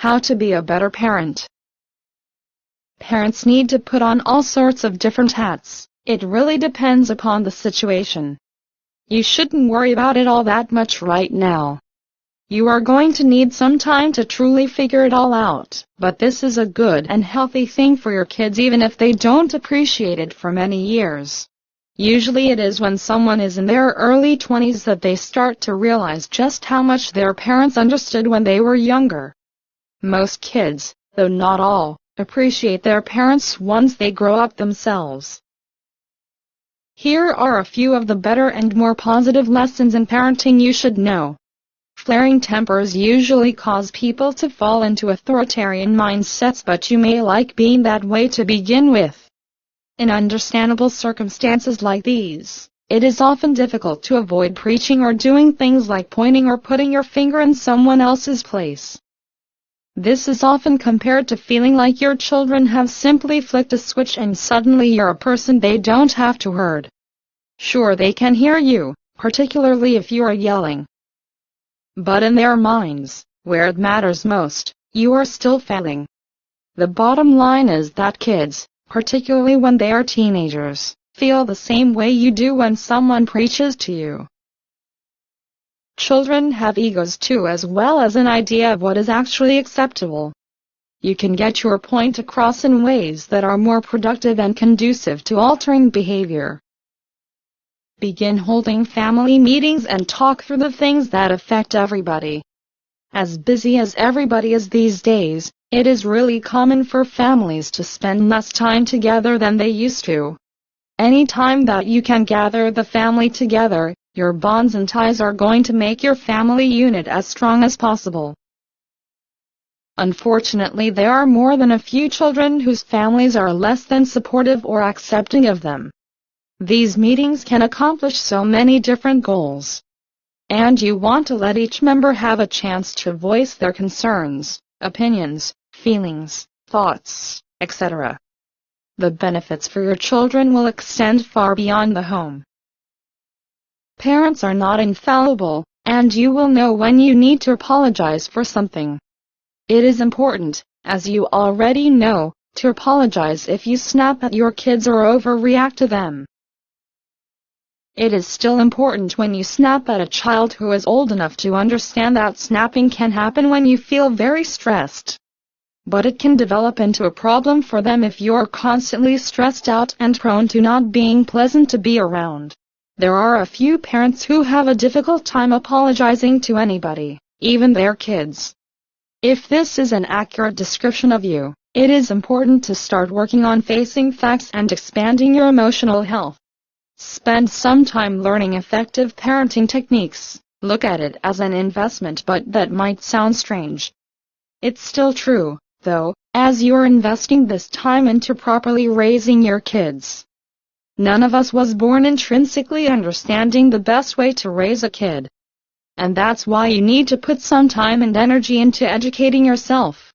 How to be a better parent. Parents need to put on all sorts of different hats. It really depends upon the situation. You shouldn't worry about it all that much right now. You are going to need some time to truly figure it all out, but this is a good and healthy thing for your kids even if they don't appreciate it for many years. Usually it is when someone is in their early 20s that they start to realize just how much their parents understood when they were younger. Most kids, though not all, appreciate their parents once they grow up themselves. Here are a few of the better and more positive lessons in parenting you should know. Flaring tempers usually cause people to fall into authoritarian mindsets, but you may like being that way to begin with. In understandable circumstances like these, it is often difficult to avoid preaching or doing things like pointing or putting your finger in someone else's place. This is often compared to feeling like your children have simply flicked a switch and suddenly you're a person they don't have to hurt. Sure, they can hear you, particularly if you are yelling. But in their minds, where it matters most, you are still failing. The bottom line is that kids, particularly when they are teenagers, feel the same way you do when someone preaches to you. Children have egos too, as well as an idea of what is actually acceptable. You can get your point across in ways that are more productive and conducive to altering behavior. Begin holding family meetings and talk through the things that affect everybody. As busy as everybody is these days, it is really common for families to spend less time together than they used to. Any time that you can gather the family together, your bonds and ties are going to make your family unit as strong as possible. Unfortunately, there are more than a few children whose families are less than supportive or accepting of them. These meetings can accomplish so many different goals. And you want to let each member have a chance to voice their concerns, opinions, feelings, thoughts, etc. The benefits for your children will extend far beyond the home. Parents are not infallible, and you will know when you need to apologize for something. It is important, as you already know, to apologize if you snap at your kids or overreact to them. It is still important when you snap at a child who is old enough to understand that snapping can happen when you feel very stressed. But it can develop into a problem for them if you're constantly stressed out and prone to not being pleasant to be around. There are a few parents who have a difficult time apologizing to anybody, even their kids. If this is an accurate description of you, it is important to start working on facing facts and expanding your emotional health. Spend some time learning effective parenting techniques. Look at it as an investment, but that might sound strange. It's still true, though, as you're investing this time into properly raising your kids. None of us was born intrinsically understanding the best way to raise a kid. And that's why you need to put some time and energy into educating yourself.